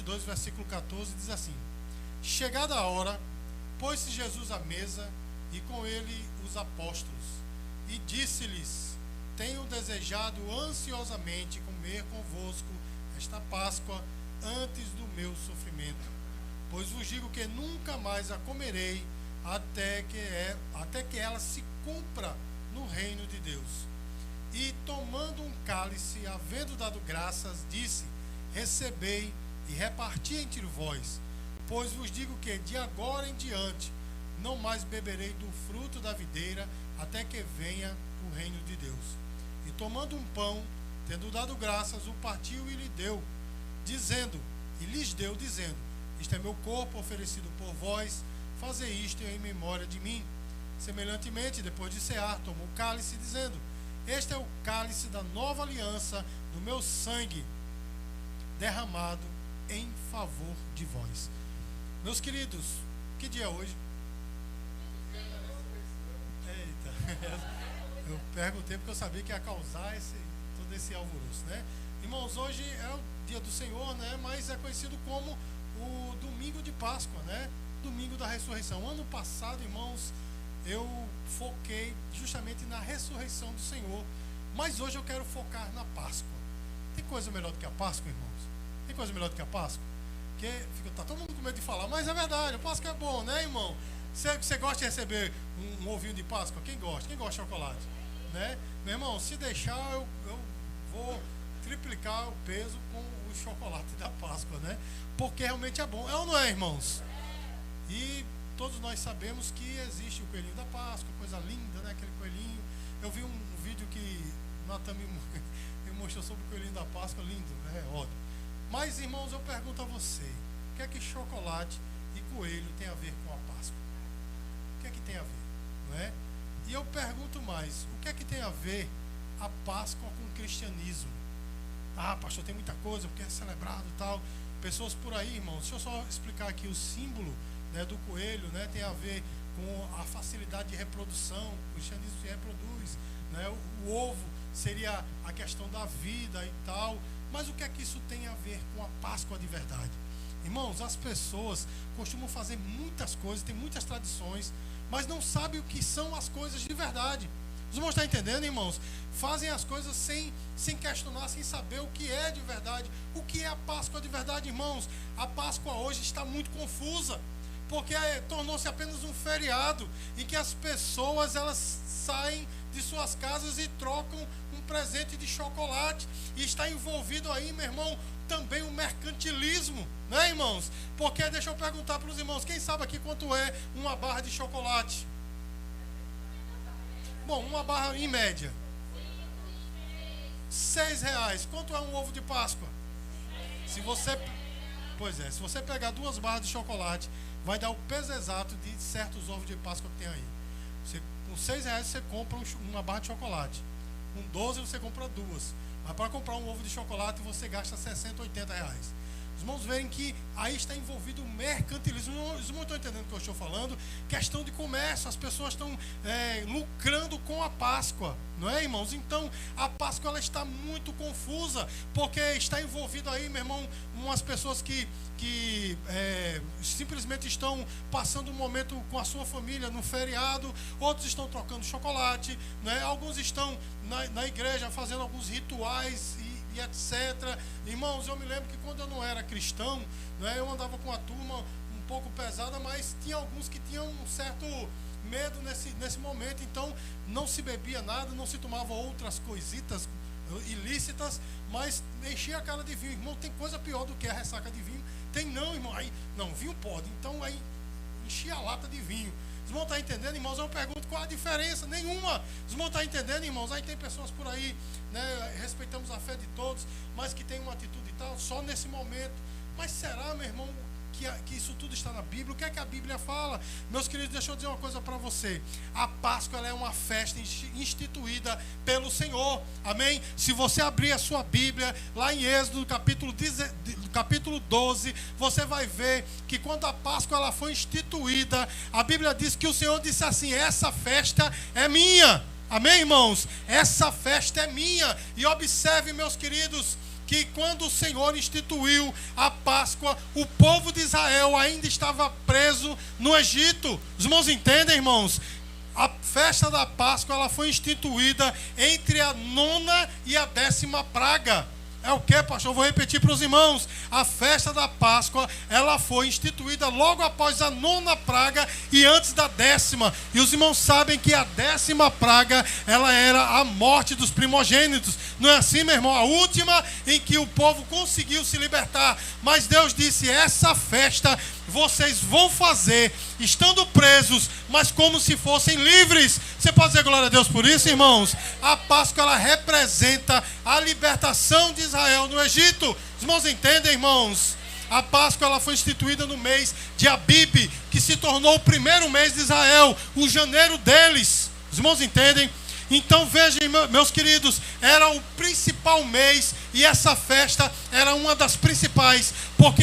22, versículo 14, diz assim: Chegada a hora, pôs-se Jesus à mesa, e com ele os apóstolos, e disse-lhes: Tenho desejado ansiosamente comer convosco esta Páscoa antes do meu sofrimento, pois vos digo que nunca mais a comerei até que ela se cumpra no reino de Deus. E tomando um cálice, havendo dado graças, disse: Recebei e reparti entre vós, pois vos digo que de agora em diante não mais beberei do fruto da videira até que venha o reino de Deus. E tomando um pão, tendo dado graças, o partiu e lhes deu, dizendo: Isto é meu corpo oferecido por vós, fazei isto em memória de mim. Semelhantemente, depois de cear, tomou o cálice, dizendo: Este é o cálice da nova aliança, do meu sangue, derramado em favor de vós. Meus queridos, que dia é hoje? Eita, eu perguntei porque eu sabia que ia causar todo esse alvoroço, né? Irmãos, hoje é o dia do Senhor, né? Mas é conhecido como o domingo de Páscoa, né? Domingo da ressurreição. Ano passado, irmãos, eu foquei justamente na ressurreição do Senhor, mas hoje eu quero focar na Páscoa. Tem coisa melhor do que a Páscoa, irmãos? Tem coisa melhor do que a Páscoa? Porque tá todo mundo com medo de falar, mas é verdade, a Páscoa é bom, né, irmão? Você gosta de receber um ovinho de Páscoa? Quem gosta? Quem gosta de chocolate? Né? Meu irmão, se deixar, eu vou triplicar o peso com o chocolate da Páscoa, né? Porque realmente é bom. É ou não é, irmãos? E todos nós sabemos que existe o coelhinho da Páscoa, coisa linda, né? Aquele coelhinho. Eu vi um vídeo que Natan me mostrou sobre o coelhinho da Páscoa, lindo, né? Ótimo. Mas, irmãos, eu pergunto a você, o que é que chocolate e coelho tem a ver com a Páscoa? O que é que tem a ver, não é? E eu pergunto mais, o que é que tem a ver a Páscoa com o cristianismo? Ah, pastor, tem muita coisa, porque é celebrado e tal. Pessoas por aí, irmãos, deixa eu só explicar aqui o símbolo, né, do coelho, né, tem a ver com a facilidade de reprodução. O cristianismo se reproduz, né? O ovo seria a questão da vida e tal. Mas o que é que isso tem a ver com a Páscoa de verdade? Irmãos, as pessoas costumam fazer muitas coisas, tem muitas tradições, mas não sabem o que são as coisas de verdade. Os irmãos estão entendendo, irmãos? Fazem as coisas sem questionar, sem saber o que é de verdade. O que é a Páscoa de verdade, irmãos? A Páscoa hoje está muito confusa, porque tornou-se apenas um feriado em que as pessoas elas saem de suas casas e trocam um presente de chocolate. E está envolvido aí, meu irmão, também o mercantilismo, né, irmãos? Porque deixa eu perguntar para os irmãos, quem sabe aqui quanto é uma barra de chocolate? Bom, uma barra em média R$6. Quanto é um ovo de Páscoa? Se você pegar 2 barras de chocolate, vai dar o peso exato de certos ovos de Páscoa que tem aí. Com R$6 você compra uma barra de chocolate. Com 12 você compra 2. Mas para comprar um ovo de chocolate você gasta R$60, R$80. Os irmãos verem que aí está envolvido o mercantilismo. Os irmãos estão entendendo o que eu estou falando? Questão de comércio, as pessoas estão lucrando com a Páscoa, não é, irmãos? Então a Páscoa ela está muito confusa, porque está envolvido aí, meu irmão, umas pessoas que simplesmente estão passando um momento com a sua família no feriado, outros estão trocando chocolate, né? Alguns estão na igreja fazendo alguns rituais e etc. Irmãos, eu me lembro que quando eu não era cristão, né, eu andava com uma turma um pouco pesada, mas tinha alguns que tinham um certo medo nesse momento. Então não se bebia nada, não se tomava outras coisitas ilícitas, mas enchia a cara de vinho. Irmão, tem coisa pior do que a ressaca de vinho? Tem não, irmão. Aí, não, vinho pode. Então aí enchia a lata de vinho. Os irmãos estão entendendo, irmãos? Eu pergunto qual a diferença? Nenhuma. Os irmãos estão entendendo, irmãos? Aí tem pessoas por aí, né? Respeitamos a fé de todos, mas que tem uma atitude e tal, só nesse momento. Mas será, meu irmão, que isso tudo está na Bíblia? O que é que a Bíblia fala? Meus queridos, deixa eu dizer uma coisa para você. A Páscoa ela é uma festa instituída pelo Senhor. Amém? Se você abrir a sua Bíblia, lá em Êxodo, capítulo 12, você vai ver que quando a Páscoa ela foi instituída, a Bíblia diz que o Senhor disse assim: essa festa é minha. Amém, irmãos? Essa festa é minha. E observe, meus queridos, que quando o Senhor instituiu a Páscoa, o povo de Israel ainda estava preso no Egito. Os irmãos entendem, irmãos? A festa da Páscoa, ela foi instituída entre a 9ª e a 10ª praga. É o que, pastor? Eu vou repetir para os irmãos. A festa da Páscoa, ela foi instituída logo após a 9ª praga e antes da 10ª. E os irmãos sabem que a 10ª praga, ela era a morte dos primogênitos. Não é assim, meu irmão? A última em que o povo conseguiu se libertar. Mas Deus disse, essa festa vocês vão fazer estando presos, mas como se fossem livres. Você pode dizer glória a Deus por isso, irmãos? A Páscoa, ela representa a libertação de Israel no Egito. Os irmãos entendem, irmãos? A Páscoa, ela foi instituída no mês de Abib, que se tornou o primeiro mês de Israel, o janeiro deles. Os irmãos entendem? Então vejam, meus queridos, era o principal mês e essa festa era uma das principais, porque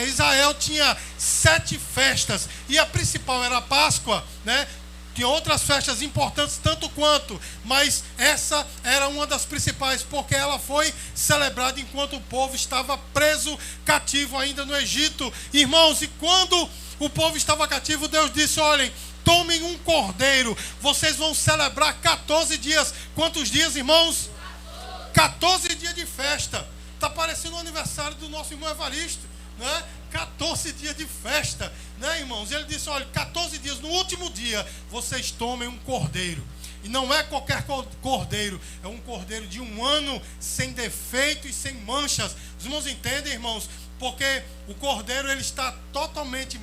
Israel tinha 7 festas e a principal era a Páscoa, né? Tinha outras festas importantes tanto quanto, mas essa era uma das principais, porque ela foi celebrada enquanto o povo estava preso, cativo ainda no Egito. Irmãos, e quando o povo estava cativo, Deus disse, olhem, tomem um cordeiro, vocês vão celebrar 14 dias. Quantos dias, irmãos? 14 dias de festa. Está parecendo o aniversário do nosso irmão Evaristo, né? 14 dias de festa, né, irmãos? Ele disse, olha, 14 dias, no último dia, vocês tomem um cordeiro. E não é qualquer cordeiro, é um cordeiro de 1 ano, sem defeito e sem manchas. Os irmãos entendem, irmãos? Porque o cordeiro, ele está totalmente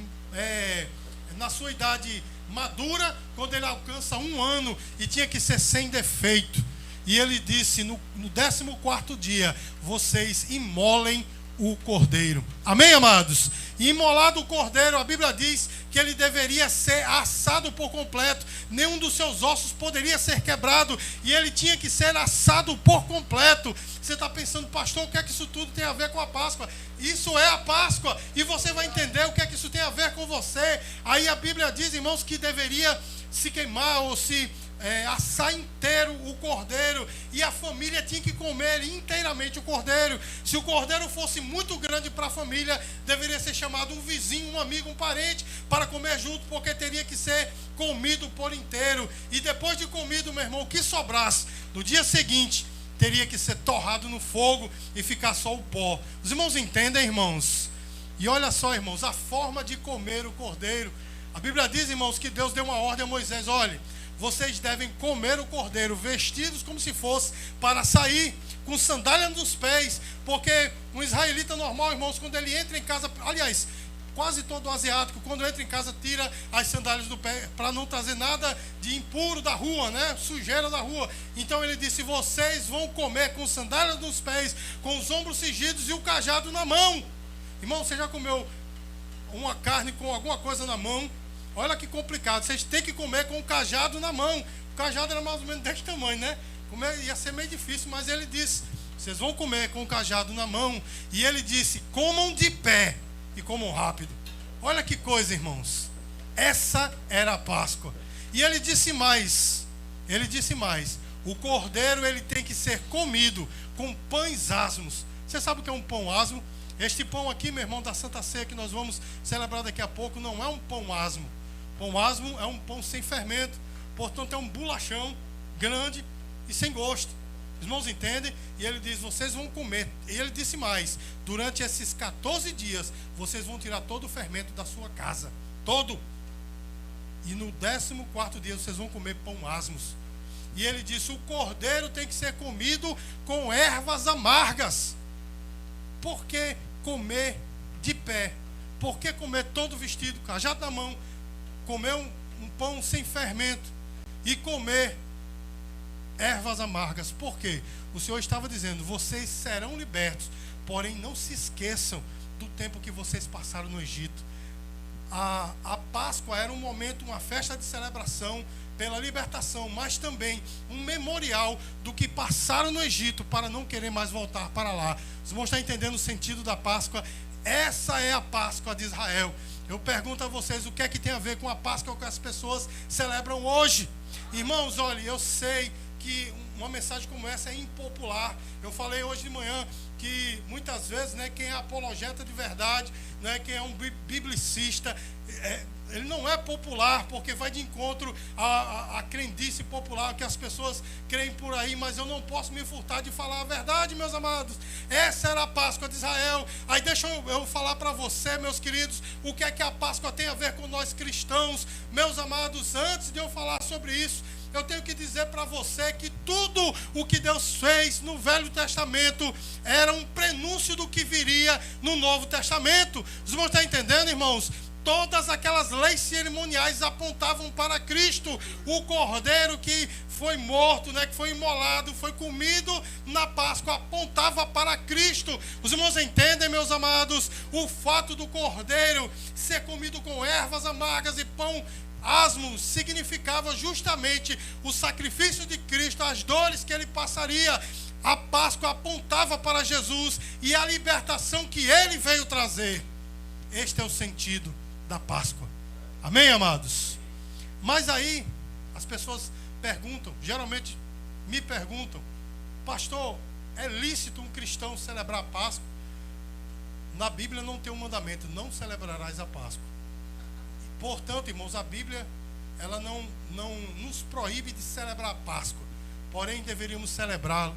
na sua idade madura, quando ele alcança 1 ano, e tinha que ser sem defeito. E ele disse, no 14º dia, vocês imolem o cordeiro. Amém, amados? E imolado o cordeiro, a Bíblia diz que ele deveria ser assado por completo. Nenhum dos seus ossos poderia ser quebrado. E ele tinha que ser assado por completo. Você está pensando, pastor, o que é que isso tudo tem a ver com a Páscoa? Isso é a Páscoa. E você vai entender o que é que isso tem a ver com você. Aí a Bíblia diz, irmãos, que deveria se queimar ou se assar inteiro o cordeiro, e a família tinha que comer inteiramente o cordeiro. Se o cordeiro fosse muito grande para a família, deveria ser chamado um vizinho, um amigo, um parente para comer junto, porque teria que ser comido por inteiro. E depois de comido, meu irmão, o que sobrasse no dia seguinte teria que ser torrado no fogo e ficar só o pó. Os irmãos entendem, irmãos? E olha só, irmãos, a forma de comer o cordeiro. A Bíblia diz, irmãos, que Deus deu uma ordem a Moisés, olha, vocês devem comer o cordeiro vestidos como se fosse para sair, com sandália nos pés, porque um israelita normal, irmãos, quando ele entra em casa, aliás, quase todo asiático, quando entra em casa, tira as sandálias do pé, para não trazer nada de impuro da rua, né? Sujeira da rua. Então ele disse, vocês vão comer com sandálias nos pés, com os ombros cingidos e o cajado na mão. Irmão, você já comeu uma carne com alguma coisa na mão? Olha que complicado, vocês têm que comer com o cajado na mão. O cajado era mais ou menos desse tamanho, né? Comer ia ser meio difícil, mas ele disse, vocês vão comer com o cajado na mão. E ele disse, comam de pé e comam rápido. Olha que coisa, irmãos. Essa era a Páscoa. E ele disse mais, o cordeiro, ele tem que ser comido com pães asmos. Você sabe o que é um pão asmo? Este pão aqui, meu irmão, da Santa Ceia, que nós vamos celebrar daqui a pouco, não é um pão asmo. Pão asmo é um pão sem fermento, portanto é um bolachão grande e sem gosto. Os irmãos entendem? E ele diz, vocês vão comer. E ele disse mais, durante esses 14 dias, vocês vão tirar todo o fermento da sua casa. Todo. E no 14º dia, vocês vão comer pão asmos. E ele disse, o cordeiro tem que ser comido com ervas amargas. Por que comer de pé? Por que comer todo vestido, cajado na mão? Comer um pão sem fermento e comer ervas amargas. Por quê? O Senhor estava dizendo, vocês serão libertos, porém não se esqueçam do tempo que vocês passaram no Egito. A Páscoa era um momento, uma festa de celebração pela libertação, mas também um memorial do que passaram no Egito para não querer mais voltar para lá. Os irmãos estão entendendo o sentido da Páscoa? Essa é a Páscoa de Israel. Eu pergunto a vocês, o que tem a ver com a Páscoa que as pessoas celebram hoje? Irmãos, olha, eu sei que uma mensagem como essa é impopular. Eu falei hoje de manhã que muitas vezes, né, quem é apologeta de verdade, né, quem é um biblicista, ele não é popular, porque vai de encontro à crendice popular que as pessoas creem por aí, mas eu não posso me furtar de falar a verdade, meus amados. Essa era a Páscoa de Israel. Aí deixa eu falar para você, meus queridos, o que é que a Páscoa tem a ver com nós cristãos. Meus amados, antes de eu falar sobre isso, eu tenho que dizer para você que tudo o que Deus fez no Velho Testamento era um prenúncio do que viria no Novo Testamento. Os irmãos estão entendendo, irmãos? Todas aquelas leis cerimoniais apontavam para Cristo, o cordeiro que foi morto, né, que foi imolado, foi comido na Páscoa, apontava para Cristo. Os irmãos entendem, meus amados? O fato do cordeiro ser comido com ervas amargas e pão asmo significava justamente o sacrifício de Cristo, as dores que ele passaria. A Páscoa apontava para Jesus e a libertação que ele veio trazer. Este é o sentido da Páscoa. Amém, amados? Mas aí as pessoas perguntam, geralmente me perguntam: pastor, é lícito um cristão celebrar a Páscoa? Na Bíblia não tem um mandamento: não celebrarás a Páscoa. Portanto, irmãos, a Bíblia ela não nos proíbe de celebrar a Páscoa, porém deveríamos celebrá-la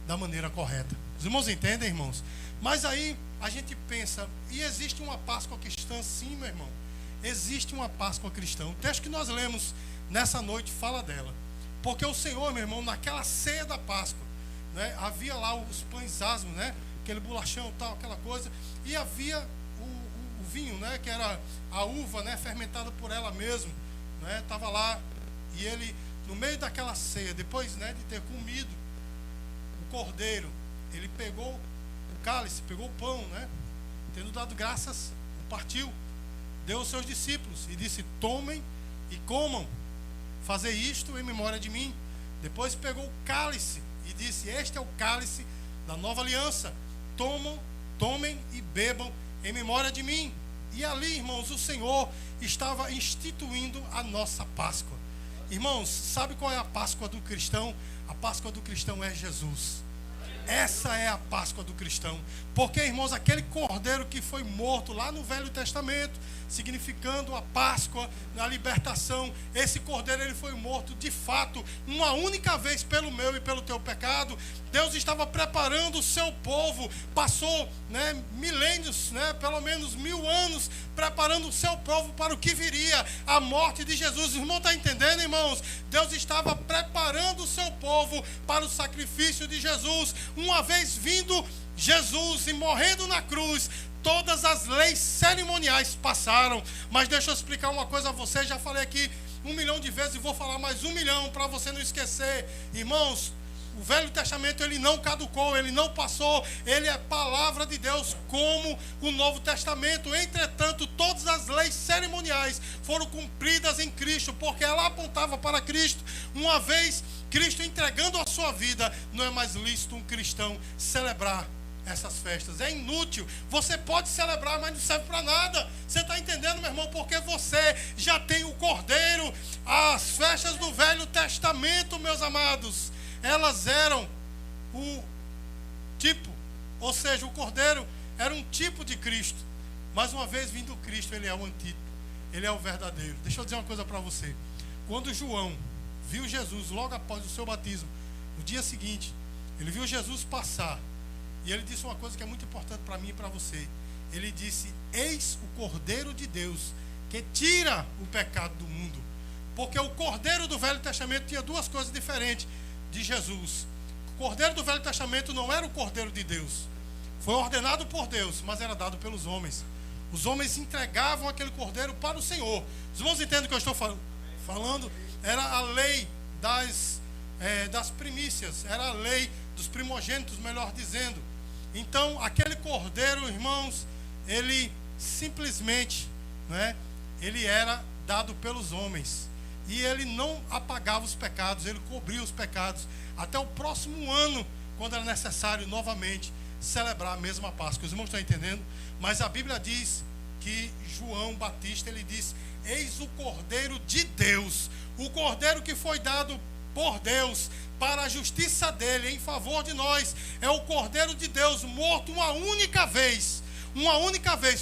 da maneira correta. Os irmãos entendem, irmãos? Mas aí a gente pensa, e existe uma Páscoa cristã? Sim, meu irmão, existe uma Páscoa cristã. O texto que nós lemos nessa noite fala dela, porque o Senhor, meu irmão, naquela ceia da Páscoa, né, havia lá os pães asmos, né, aquele bolachão, tal, aquela coisa, e havia o vinho, né, que era a uva, né, fermentada por ela mesma, né, estava lá, e ele, no meio daquela ceia, depois, né, de ter comido o cordeiro, ele pegou o cálice, pegou o pão, né, tendo dado graças, o partiu, deu aos seus discípulos e disse: tomem e comam, fazei isto em memória de mim. Depois pegou o cálice e disse: este é o cálice da nova aliança, tomem e bebam em memória de mim. E ali, irmãos, o Senhor estava instituindo a nossa Páscoa. Irmãos, sabe qual é a Páscoa do cristão? A Páscoa do cristão é Jesus. Essa é a Páscoa do cristão. Porque, irmãos, aquele cordeiro que foi morto lá no Velho Testamento, significando a Páscoa, a libertação, esse cordeiro ele foi morto de fato uma única vez pelo meu e pelo teu pecado. Deus estava preparando o seu povo, passou, né, milênios, né, pelo menos 1000 anos, preparando o seu povo para o que viria, a morte de Jesus. O irmão está entendendo, irmãos? Deus estava preparando o seu povo para o sacrifício de Jesus. Uma vez vindo Jesus e morrendo na cruz, todas as leis cerimoniais passaram. Mas deixa eu explicar uma coisa a você. Já falei aqui 1 milhão de vezes e vou falar mais 1 milhão para você não esquecer. Irmãos, o Velho Testamento ele não caducou, ele não passou, ele é palavra de Deus como o Novo Testamento. Entretanto, todas as leis cerimoniais foram cumpridas em Cristo, porque ela apontava para Cristo. Uma vez Cristo entregando a sua vida, não é mais lícito um cristão celebrar essas festas. É inútil. Você pode celebrar, mas não serve para nada. Você está entendendo, meu irmão? Porque você já tem o cordeiro. As festas do Velho Testamento, meus amados, elas eram o tipo, ou seja, o cordeiro era um tipo de Cristo. Mas uma vez vindo Cristo, ele é o antídoto, ele é o verdadeiro. Deixa eu dizer uma coisa para você. Quando João viu Jesus logo após o seu batismo, no dia seguinte, ele viu Jesus passar, e ele disse uma coisa que é muito importante para mim e para você. Ele disse: eis o Cordeiro de Deus que tira o pecado do mundo. Porque o Cordeiro do Velho Testamento tinha duas coisas diferentes de Jesus. O Cordeiro do Velho Testamento não era o Cordeiro de Deus. Foi ordenado por Deus, mas era dado pelos homens. Os homens entregavam aquele Cordeiro para o Senhor. Os irmãos entendem o que eu estou falando? Era a lei das primícias, era a lei dos primogênitos, melhor dizendo. Então, aquele cordeiro, irmãos, ele simplesmente, né, ele era dado pelos homens. E ele não apagava os pecados, ele cobria os pecados. Até o próximo ano, quando era necessário novamente celebrar a mesma Páscoa. Os irmãos estão entendendo? Mas a Bíblia diz que João Batista, ele diz: eis o Cordeiro de Deus. O Cordeiro que foi dado por Deus para a justiça dele, em favor de nós. É o Cordeiro de Deus, morto uma única vez,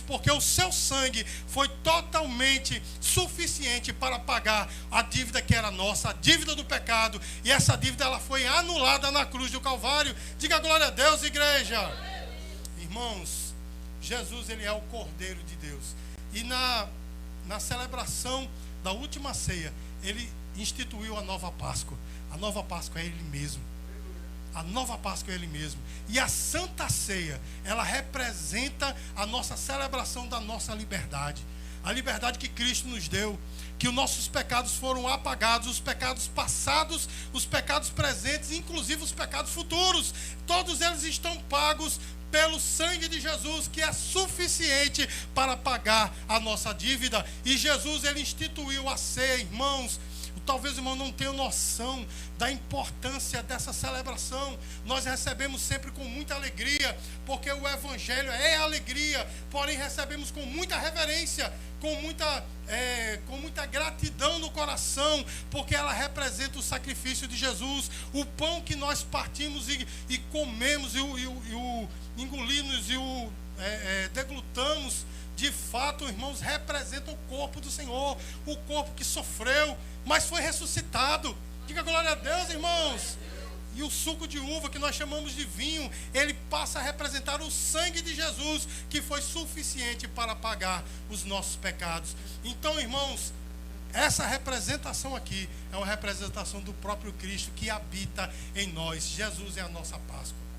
porque o seu sangue foi totalmente suficiente para pagar a dívida que era nossa, a dívida do pecado, e essa dívida ela foi anulada na cruz do Calvário. Diga glória a Deus, igreja. Irmãos, Jesus, ele é o Cordeiro de Deus, e na celebração da última ceia, ele instituiu a nova Páscoa. A nova Páscoa é ele mesmo. A nova Páscoa é ele mesmo. E a Santa Ceia, ela representa a nossa celebração da nossa liberdade. A liberdade que Cristo nos deu, que os nossos pecados foram apagados, os pecados passados, os pecados presentes, inclusive os pecados futuros. Todos eles estão pagos pelo sangue de Jesus, que é suficiente para pagar a nossa dívida. E Jesus, ele instituiu a ceia, irmãos. Talvez o irmão não tenha noção da importância dessa celebração. Nós recebemos sempre com muita alegria, porque o Evangelho é alegria, porém recebemos com muita reverência, com muita gratidão no coração, porque ela representa o sacrifício de Jesus. O pão que nós partimos e comemos e o engolimos e o deglutamos, de fato, irmãos, representa o corpo do Senhor, o corpo que sofreu, mas foi ressuscitado. Diga glória a Deus, irmãos. E o suco de uva, que nós chamamos de vinho, ele passa a representar o sangue de Jesus, que foi suficiente para pagar os nossos pecados. Então, irmãos, essa representação aqui é uma representação do próprio Cristo que habita em nós. Jesus é a nossa Páscoa.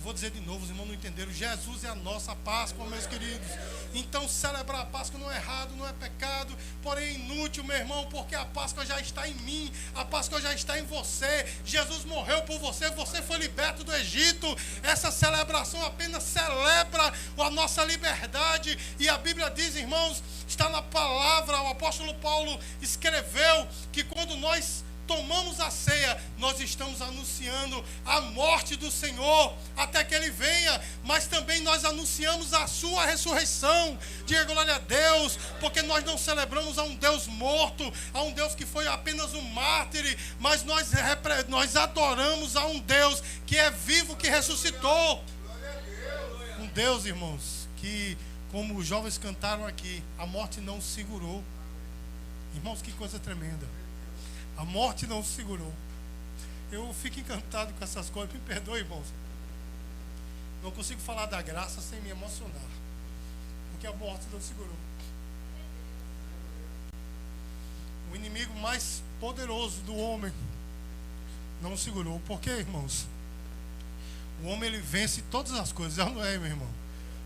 Vou dizer de novo, os irmãos não entenderam. Jesus é a nossa Páscoa, meus queridos. Então celebrar a Páscoa não é errado, não é pecado, porém é inútil, meu irmão, porque a Páscoa já está em mim, a Páscoa já está em você. Jesus morreu por você, você foi liberto do Egito. Essa celebração apenas celebra a nossa liberdade. E a Bíblia diz, irmãos, está na palavra, o apóstolo Paulo escreveu que quando nós tomamos a ceia, nós estamos anunciando a morte do Senhor até que Ele venha, mas também nós anunciamos a sua ressurreição. Diga glória a Deus, porque nós não celebramos a um Deus morto, a um Deus que foi apenas um mártir, mas nós adoramos a um Deus que é vivo, que ressuscitou. Um Deus, irmãos, que, como os jovens cantaram aqui, a morte não segurou. Irmãos, que coisa tremenda. A morte não se segurou. Eu fico encantado com essas coisas. Me perdoe, irmãos. Não consigo falar da graça sem me emocionar, porque a morte não segurou. O inimigo mais poderoso do homem não segurou. Por quê, irmãos? O homem, ele vence todas as coisas. Não é, meu irmão?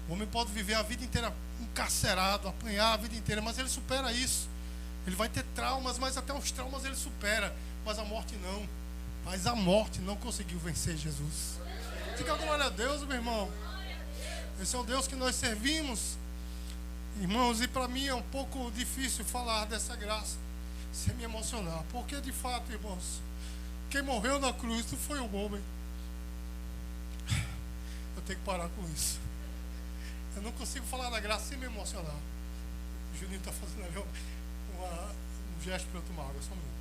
O homem pode viver a vida inteira encarcerado, apanhar a vida inteira, mas ele supera isso. Ele vai ter traumas, mas até os traumas ele supera. Mas a morte não. Mas a morte não conseguiu vencer Jesus. Diga glória a Deus, meu irmão. Esse é o Deus que nós servimos. Irmãos, e para mim é um pouco difícil falar dessa graça sem me emocionar. Porque de fato, irmãos, quem morreu na cruz não foi o homem. Eu tenho que parar com isso. Eu não consigo falar da graça sem me emocionar. O Juninho está fazendo ali um gesto para eu tomar água, só um minuto.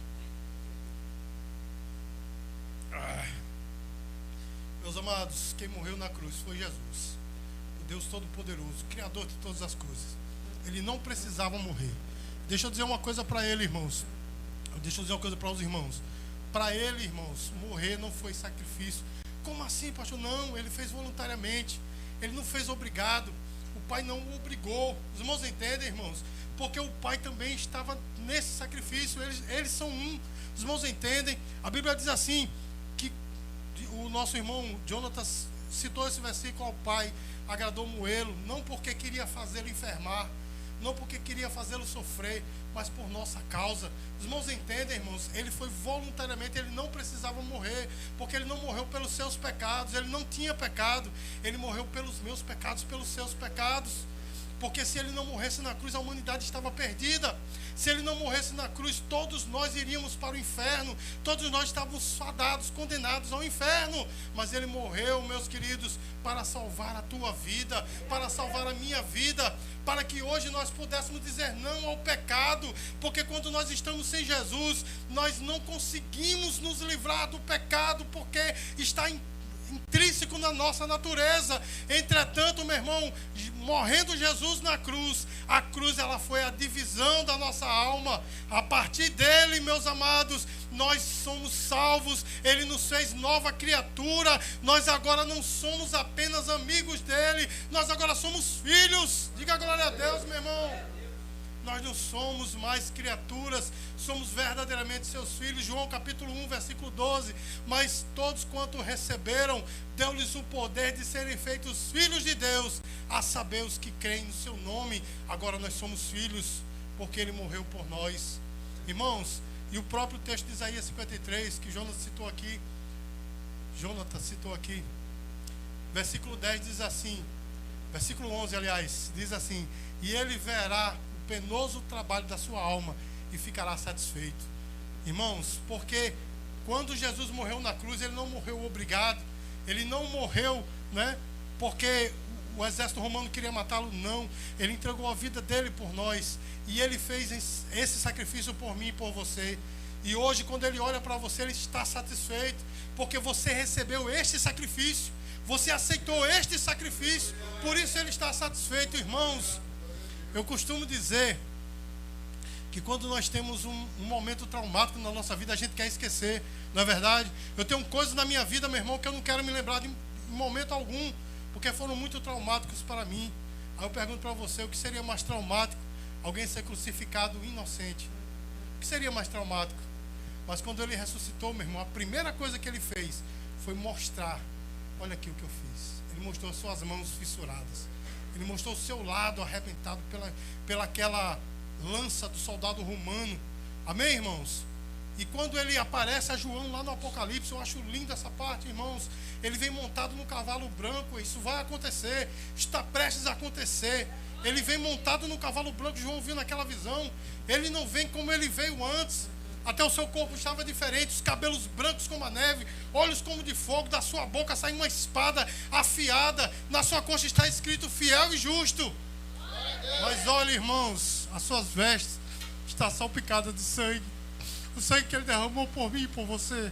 Meus amados, quem morreu na cruz foi Jesus, o Deus Todo-Poderoso, Criador de todas as coisas. Ele não precisava morrer. Deixa eu dizer uma coisa para ele, irmãos. Deixa eu dizer uma coisa para os irmãos. Para ele, irmãos, morrer não foi sacrifício. Como assim, pastor? Não, ele fez voluntariamente. Ele não fez obrigado. O Pai não o obrigou. Os irmãos entendem, irmãos? Porque o Pai também estava nesse sacrifício. Eles são um. Os irmãos entendem? A Bíblia diz assim, que o nosso irmão Jonatas citou esse versículo: ao Pai agradou moê-lo, não porque queria fazê-lo enfermar, não porque queria fazê-lo sofrer, mas por nossa causa. Os irmãos entendem, irmãos? Ele foi voluntariamente, ele não precisava morrer, porque ele não morreu pelos seus pecados, ele não tinha pecado, ele morreu pelos meus pecados, pelos seus pecados. porque se ele não morresse na cruz, a humanidade estava perdida. Se ele não morresse na cruz, todos nós iríamos para o inferno, todos nós estávamos fadados, condenados ao inferno. Mas ele morreu, meus queridos, para salvar a tua vida, para salvar a minha vida, para que hoje nós pudéssemos dizer não ao pecado, porque quando nós estamos sem Jesus, nós não conseguimos nos livrar do pecado, porque está intrínseco na nossa natureza. Entretanto, meu irmão, morrendo Jesus na cruz, a cruz ela foi a divisão da nossa alma. A partir dele, meus amados, nós somos salvos. Ele nos fez nova criatura. Nós agora não somos apenas amigos dele, nós agora somos filhos. Diga glória a Deus, meu irmão. Nós não somos mais criaturas, somos verdadeiramente seus filhos. João capítulo 1, versículo 12. Mas todos quanto receberam, deu-lhes o poder de serem feitos filhos de Deus, a saber, os que creem no seu nome. Agora nós somos filhos, porque ele morreu por nós. Irmãos, e o próprio texto de Isaías 53, que Jonas citou aqui, versículo 10 diz assim, versículo 11, aliás, diz assim: e ele verá penoso trabalho da sua alma e ficará satisfeito. Irmãos, porque quando Jesus morreu na cruz, ele não morreu obrigado, ele não morreu, né, porque o exército romano queria matá-lo, não. Ele entregou a vida dele por nós, e ele fez esse sacrifício por mim e por você. E hoje, quando ele olha para você, ele está satisfeito, porque você recebeu este sacrifício, você aceitou este sacrifício, por isso ele está satisfeito. Irmãos, eu costumo dizer que quando nós temos um momento traumático na nossa vida, a gente quer esquecer, não é verdade? Eu tenho coisas na minha vida, meu irmão, que eu não quero me lembrar de momento algum, porque foram muito traumáticos para mim. Aí eu pergunto para você, o que seria mais traumático? Alguém ser crucificado inocente. O que seria mais traumático? Mas quando ele ressuscitou, meu irmão, a primeira coisa que ele fez foi mostrar: olha aqui o que eu fiz. Ele mostrou suas mãos fissuradas. Ele mostrou o seu lado arrebentado pela aquela lança do soldado romano. Amém, irmãos? E quando ele aparece a João lá no Apocalipse, eu acho linda essa parte, irmãos. Ele vem montado no cavalo branco. Isso vai acontecer, está prestes a acontecer. Ele vem montado no cavalo branco. João viu naquela visão. Ele não vem como ele veio antes. Até o seu corpo estava diferente, os cabelos brancos como a neve, olhos como de fogo, da sua boca sai uma espada afiada, na sua coxa está escrito fiel e justo. Mas olha, irmãos, as suas vestes estão salpicadas de sangue, o sangue que ele derramou por mim e por você.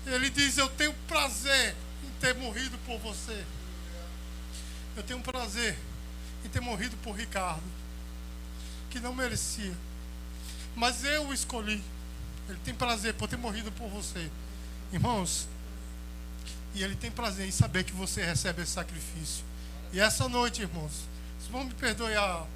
Ele diz: eu tenho prazer em ter morrido por você. Eu tenho prazer em ter morrido por Ricardo, que não merecia, mas eu o escolhi. Ele tem prazer por ter morrido por você, irmãos. E ele tem prazer em saber que você recebe esse sacrifício. E essa noite, irmãos, vocês vão me perdoar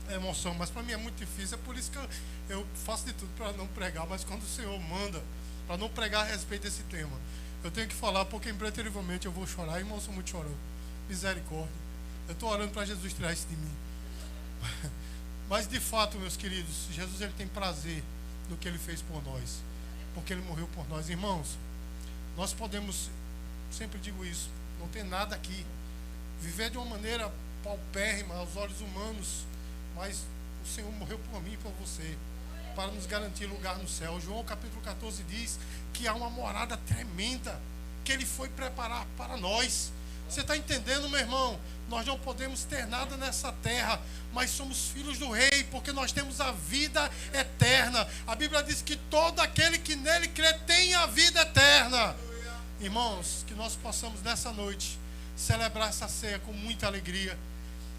a emoção, mas para mim é muito difícil. É por isso que eu faço de tudo para não pregar. Mas quando o Senhor manda para não pregar a respeito desse tema, eu tenho que falar, porque impreterivelmente eu vou chorar. Irmão, eu sou muito chorão. Misericórdia. Eu estou orando para Jesus tirar isso de mim. Mas de fato, meus queridos, Jesus ele tem prazer no que ele fez por nós, porque ele morreu por nós. Irmãos, nós podemos, sempre digo isso, não tem nada aqui, viver de uma maneira paupérrima aos olhos humanos, mas o Senhor morreu por mim e por você, para nos garantir lugar no céu. João capítulo 14 diz que há uma morada tremenda que ele foi preparar para nós. Você está entendendo, meu irmão? Nós não podemos ter nada nessa terra, mas somos filhos do rei, porque nós temos a vida eterna. A Bíblia diz que todo aquele que nele crê tem a vida eterna. Irmãos, que nós possamos nessa noite celebrar essa ceia com muita alegria.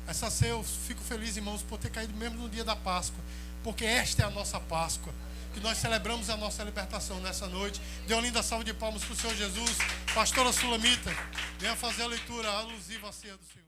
Essa ceia eu fico feliz, irmãos, por ter caído mesmo no dia da Páscoa, porque esta é a nossa Páscoa, que nós celebramos a nossa libertação nessa noite. Dê uma linda salva de palmas para o Senhor Jesus. Pastora Sulamita, venha fazer a leitura alusiva à ceia do Senhor.